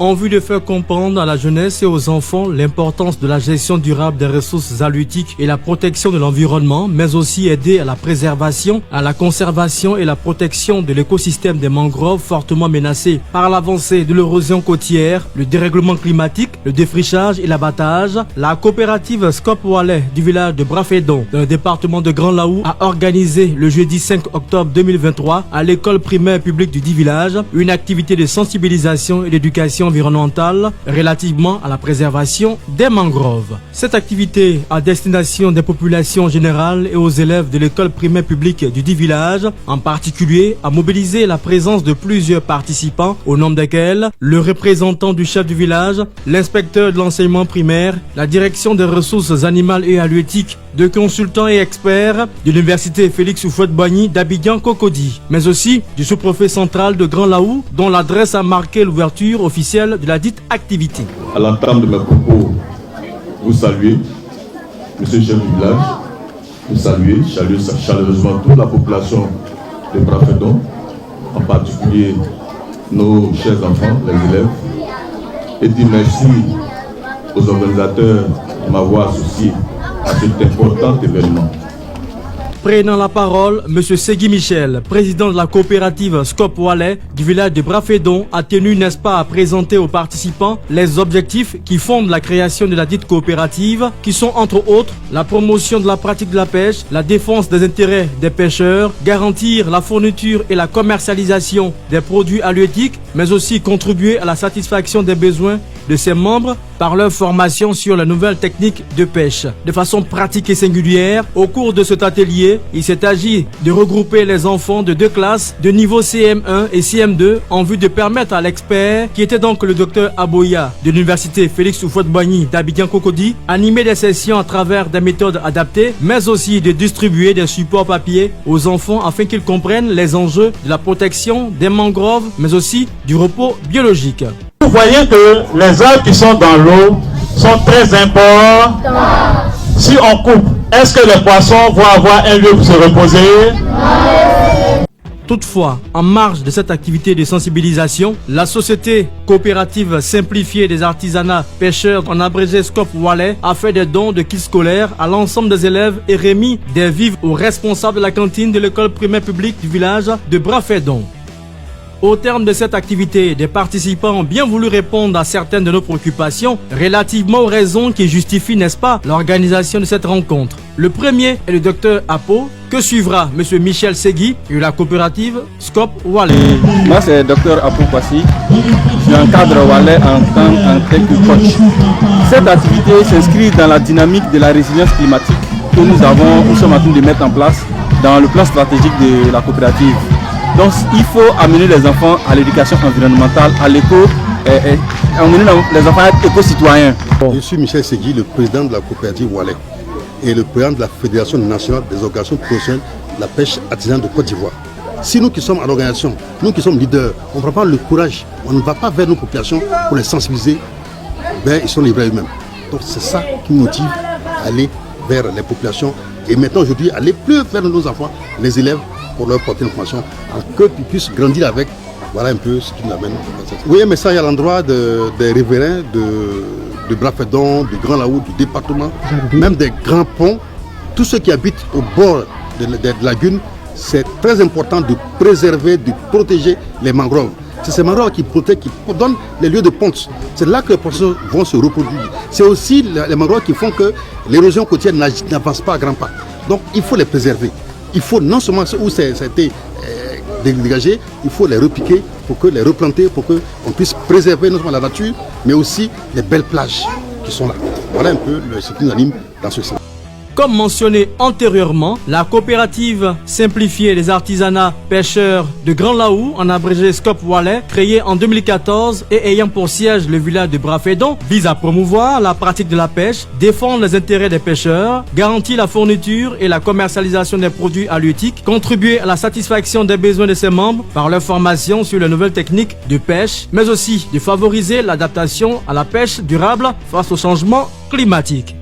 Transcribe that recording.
en vue de faire comprendre à la jeunesse et aux enfants l'importance de la gestion durable des ressources halieutiques et la protection de l'environnement, mais aussi aider à la préservation, à la conservation et la protection de l'écosystème des mangroves fortement menacés par l'avancée de l'érosion côtière, le dérèglement climatique, le défrichage et l'abattage. La coopérative Scop Walais du village de Brafédon, dans le département de Grand Laou, a organisé le jeudi 5 octobre 2023 à l'école primaire publique du dit village une activité de sensibilisation et d'éducation environnementale relativement à la préservation des mangroves. Cette activité à destination des populations générales et aux élèves de l'école primaire publique du dit village, en particulier, a mobilisé la présence de plusieurs participants, au nombre desquels le représentant du chef du village, l'inspecteur de l'enseignement primaire, la direction des ressources animales et halieutiques, de consultants et experts de l'université Félix Houphouët-Boigny d'Abidjan-Cocody, mais aussi du sous-préfet central de Grand Laou, dont l'adresse a marqué l'ouverture officielle de la dite activité. À l'entame de mes propos, vous saluez, monsieur le chef du village, vous saluez chaleureusement toute la population de Brafédon, en particulier nos chers enfants, les élèves, et dire merci aux organisateurs de m'avoir associé à cet important événement. Prenant la parole, M. Segui Michel, président de la coopérative Scop Walais du village de Brafédon, a tenu, n'est-ce pas, à présenter aux participants les objectifs qui fondent la création de la dite coopérative, qui sont entre autres la promotion de la pratique de la pêche, la défense des intérêts des pêcheurs, garantir la fourniture et la commercialisation des produits halieutiques, mais aussi contribuer à la satisfaction des besoins de ses membres par leur formation sur les nouvelles techniques de pêche. De façon pratique et singulière, au cours de cet atelier, il s'est agi de regrouper les enfants de deux classes de niveau CM1 et CM2 en vue de permettre à l'expert, qui était donc le docteur Aboya de l'université Félix Houphouët-Boigny d'Abidjan-Cocody, animer des sessions à travers des méthodes adaptées, mais aussi de distribuer des supports papier aux enfants afin qu'ils comprennent les enjeux de la protection des mangroves, mais aussi du repos biologique. Vous voyez que les arbres qui sont dans l'eau sont très importants. Si on coupe, est-ce que les poissons vont avoir un lieu pour se reposer? Toutefois, en marge de cette activité de sensibilisation, la société coopérative simplifiée des artisanats pêcheurs, en abrégé Scop Walais, a fait des dons de kits scolaires à l'ensemble des élèves et remis des vivres aux responsables de la cantine de l'école primaire publique du village de Brafédon. Au terme de cette activité, des participants ont bien voulu répondre à certaines de nos préoccupations relativement aux raisons qui justifient, n'est-ce pas, l'organisation de cette rencontre. Le premier est le docteur Apo, que suivra M. Michel Segui et la coopérative Scop Walais. Moi, c'est docteur Apo Kwasi. Je suis un cadre Walais en tant que coach. Cette activité s'inscrit dans la dynamique de la résilience climatique que nous sommes en train de mettre en place dans le plan stratégique de la coopérative. Donc il faut amener les enfants à l'éducation environnementale, à l'éco, amener les enfants à être éco-citoyens. Je suis Michel Segui, le président de la coopérative Walais et le président de la Fédération nationale des organisations professionnelles de la pêche artisanale de Côte d'Ivoire. Si nous qui sommes à l'organisation, nous qui sommes leaders, on ne prend pas le courage, on ne va pas vers nos populations pour les sensibiliser, ils sont livrés eux-mêmes. Donc c'est ça qui nous motive à aller vers les populations et maintenant aujourd'hui aller plus vers nos enfants, les élèves, pour leur porter l'information, pour qu'ils puissent grandir avec. Voilà un peu ce qui nous amène. Oui, un message à l'endroit des riverains de Brafédon, du Grand Laou, du département, même des grands ponts. Tous ceux qui habitent au bord des lagunes, c'est très important de préserver, de protéger les mangroves. C'est ces mangroves qui protègent, qui donnent les lieux de ponte. C'est là que les poissons vont se reproduire. C'est aussi les mangroves qui font que l'érosion côtière n'avance pas à grands pas. Donc il faut les préserver. Il faut non seulement où ça a été dégagé, il faut les repiquer, pour que les replanter, pour qu'on puisse préserver non seulement la nature, mais aussi les belles plages qui sont là. Voilà un peu ce qui nous anime dans ce sens. Comme mentionné antérieurement, la coopérative simplifiée des artisanats pêcheurs de Grand Laou, en abrégé Scop Walais, créée en 2014 et ayant pour siège le village de Brafédon, vise à promouvoir la pratique de la pêche, défendre les intérêts des pêcheurs, garantir la fourniture et la commercialisation des produits halieutiques, contribuer à la satisfaction des besoins de ses membres par leur formation sur les nouvelles techniques de pêche, mais aussi de favoriser l'adaptation à la pêche durable face au changement climatique.